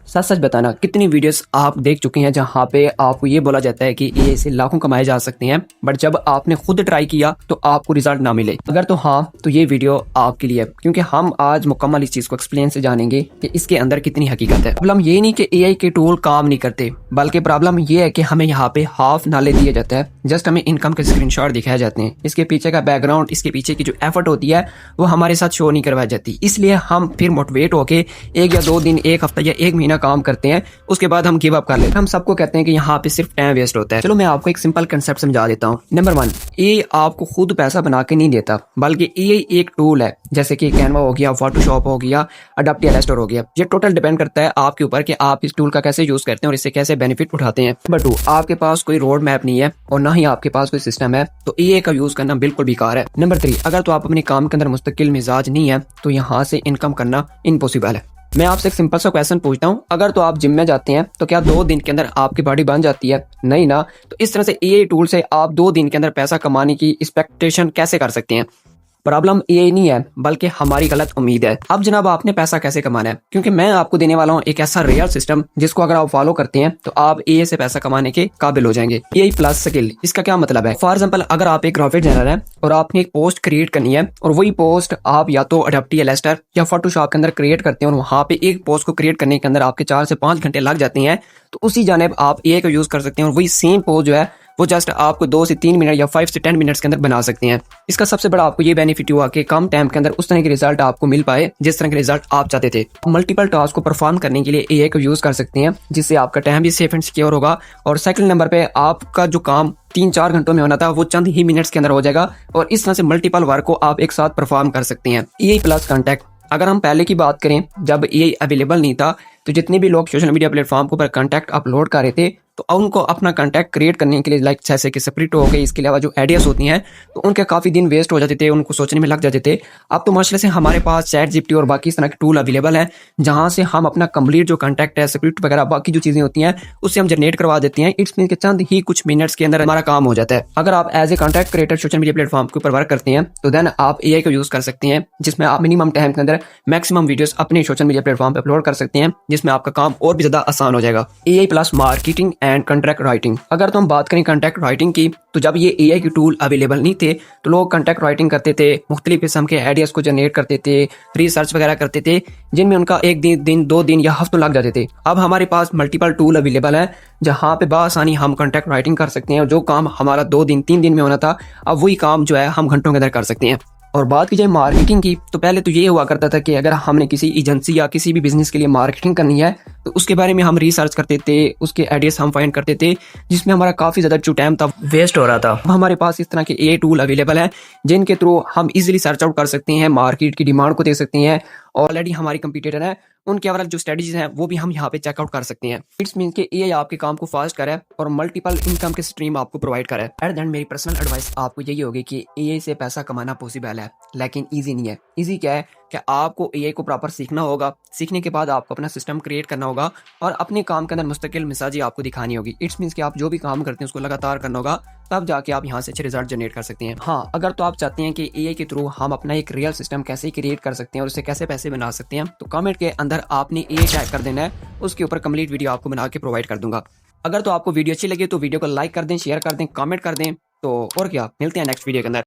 सच सच बताना कितनी वीडियोस आप देख चुके हैं जहां पे आपको ये बोला जाता है कि एआई से लाखों कमाए जा सकते हैं, बट जब आपने खुद ट्राई किया तो आपको रिजल्ट ना मिले। अगर तो हाँ, तो ये वीडियो आपके लिए है, क्योंकि हम आज मुकम्मल इस चीज को एक्सप्लेन से जानेंगे कि इसके अंदर कितनी हकीकत है। प्रॉब्लम ये नहीं कि एआई के टूल काम नहीं करते, बल्कि प्रॉब्लम ये है कि हमें यहाँ पे हाफ नॉलेज दिया जाता है। जस्ट हमें इनकम के स्क्रीनशॉट दिखाए जाते हैं, इसके पीछे का बैकग्राउंड, इसके पीछे की जो एफर्ट होती है वो हमारे साथ शो नहीं करवाई जाती। इसलिए हम फिर मोटिवेट होके 1 या 2 दिन, 1 हफ्ता या 1 महीना काम करते हैं, उसके बाद हम गिव अप कर लेते हैं। हम सबको कहते हैं कि यहाँ पे सिर्फ टाइम वेस्ट होता है। चलो मैं आपको एक सिंपल कंसेप्ट समझा देता हूँ। नंबर 1, ये आपको खुद पैसा बना के नहीं देता, बल्कि ये एक टूल है, जैसे कि कैनवा हो गया, फोटोशॉप हो गया, अडोबे इलस्ट्रेटर हो गया। ये टोटल डिपेंड करता है आपके ऊपर कि आप इस टूल का कैसे यूज करते हैं और इससे कैसे बेनिफिट उठाते हैं। नंबर 2, आपके पास कोई रोड मैप नहीं है और ना ही आपके पास कोई सिस्टम है, तो एआई का यूज करना बिल्कुल बेकार है। नंबर 3, अगर तो आप अपने काम के अंदर मुस्तकिल मिजाज नहीं है तो यहाँ से इनकम करना इम्पॉसिबल है। मैं आपसे एक सिंपल सा क्वेश्चन पूछता हूँ, अगर तो आप जिम में जाते हैं तो क्या 2 दिन के अंदर आपकी बॉडी बन जाती है? नहीं ना। तो इस तरह से एआई टूल से आप 2 दिन के अंदर पैसा कमाने की एक्सपेक्टेशन कैसे कर सकते हैं? प्रॉब्लम ये नहीं है, बल्कि हमारी गलत उम्मीद है। अब जनाब, आपने पैसा कैसे कमाना है? क्योंकि मैं आपको देने वाला हूँ एक ऐसा रियल सिस्टम जिसको अगर आप फॉलो करते हैं तो आप एआई से पैसा कमाने के काबिल हो जाएंगे। एआई प्लस स्किल, इसका क्या मतलब है? फॉर एग्जांपल, अगर आप एक ग्राफिक डिजाइनर है और आपने एक पोस्ट क्रिएट करनी है और वही पोस्ट आप या तो अडोबे इलस्ट्रेटर या फोटोशॉप के अंदर क्रिएट करते हैं और वहां पे एक पोस्ट को क्रिएट करने के अंदर आपके 4 से 5 घंटे लग जाते हैं, तो उसी जानेब आप एआई का यूज कर सकते हैं और वही सेम पोस्ट जो है वो जस्ट आपको 2 से 3 मिनट या 5 से 10 मिनट्स के अंदर बना सकते हैं। इसका सबसे बड़ा आपको ये बेनिफिट हुआ कि कम टाइम के अंदर उस तरह के रिजल्ट आपको मिल पाए जिस तरह के रिजल्ट आप चाहते थे। मल्टीपल टास्क को परफॉर्म करने के लिए एआई को यूज कर सकते हैं, जिससे आपका टाइम भी सेफ एंड सिक्योर होगा। और सेकंड नंबर पे, आपका जो काम 3-4 घंटों में होना था वो चंद ही मिनट्स के अंदर हो जाएगा और इस तरह से मल्टीपल वर्क को आप एक साथ परफॉर्म कर सकते हैं। एआई प्लस कॉन्टैक्ट, अगर हम पहले की बात करें, जब एआई अवेलेबल नहीं था तो जितने भी लोग सोशल मीडिया प्लेटफॉर्म के ऊपर कंटेंट अपलोड कर रहे थे तो उनको अपना कंटेंट क्रिएट करने के लिए, लाइक जैसे कि स्प्रिट हो गई, इसके अलावा जो आइडियाज होती हैं, तो उनके काफ़ी दिन वेस्ट हो जाते थे, उनको सोचने में लग जाते थे। अब तो माशाल्लाह से हमारे पास चैट जीपीटी और बाकी इस तरह के टूल अवेलेबल हैं, जहां से हम अपना कंप्लीट जो कंटेंट है, स्क्रिप्ट वगैरह बाकी जो चीज़ें होती हैं, उससे हम जनरेट करवा देते हैं। इट्स मीन के चंद ही कुछ मिनट्स के अंदर हमारा काम हो जाता है। अगर आप as a content creator social media platform के ऊपर वर्क करते हैं तो देन आप एआई को यूज कर सकते हैं, जिसमें आप मिनिमम टाइम के अंदर मैक्सिमम वीडियोस अपने सोशल मीडिया प्लेटफॉर्म पर अपलोड कर सकते हैं, जिसमें आपका काम और भी ज्यादा आसान हो जाएगा। AI plus marketing and content writing, अगर तो हम बात करें कंटेंट राइटिंग की, तो जब ये एआई के टूल अवेलेबल नहीं थे तो लोग कंटेंट राइटिंग करते थे, मुख्तलिफ किस्म के आइडियाज को जनरेट करते थे, रिसर्च वगैरह करते थे, जिनमें उनका 1 दिन 2 दिन या हफ्तों लग जाते थे। अब हमारे पास मल्टीपल टूल अवेलेबल है जहां पे बआसानी हम कंटेंट राइटिंग कर सकते हैं और जो काम हमारा 2 दिन 3 दिन में होना था, अब वही काम जो है हम घंटों के अंदर कर सकते हैं। और बात की जाए मार्केटिंग की, तो पहले तो ये हुआ करता था कि अगर हमने किसी एजेंसी या किसी भी बिजनेस के लिए मार्केटिंग करनी है तो उसके बारे में हम रिसर्च करते थे, उसके आइडियाज हम फाइंड करते थे, जिसमें हमारा काफ़ी ज़्यादा जो टाइम था वेस्ट हो रहा था। अब हमारे पास इस तरह के एआई टूल अवेलेबल हैं जिनके थ्रू हम इजीली सर्च आउट कर सकते हैं, मार्केट की डिमांड को देख सकते हैं। ऑलरेडी हमारी कंपटीटर है, उनके ओवरऑल जो स्ट्रेटजीज हैं वो भी हम यहाँ पे चेकआउट कर सकते हैं। इट्स मीन के एआई आपके काम को फास्ट करे और मल्टीपल इनकम के स्ट्रीम आपको प्रोवाइड करे। एट द एंड मेरी पर्सनल एडवाइस आपको यही होगी कि एआई से पैसा कमाना पॉसिबल है, लेकिन ईजी नहीं है। ईजी क्या है कि आपको एआई को प्रॉपर सीखना होगा, सीखने के बाद आपको अपना सिस्टम क्रिएट करना होगा और अपने काम के अंदर मुस्तकिल मिजाजी आपको दिखानी होगी। इट्स मीन्स कि आप जो भी काम करते हैं उसको लगातार करना होगा, तब जाके आप यहाँ से अच्छे रिजल्ट जनरेट कर सकते हैं। हाँ, अगर तो आप चाहते हैं कि एआई के थ्रू हम अपना एक रियल सिस्टम कैसे क्रिएट कर सकते हैं और उससे कैसे पैसे बना सकते हैं, तो कमेंट के अंदर आपने एआई टैग कर देना है, उसके ऊपर कंप्लीट वीडियो आपको बना के प्रोवाइड कर दूंगा। अगर तो आपको वीडियो अच्छी लगी तो वीडियो को लाइक कर दें, शेयर कर दें, कमेंट कर दें। तो और क्या, मिलते हैं नेक्स्ट वीडियो के अंदर।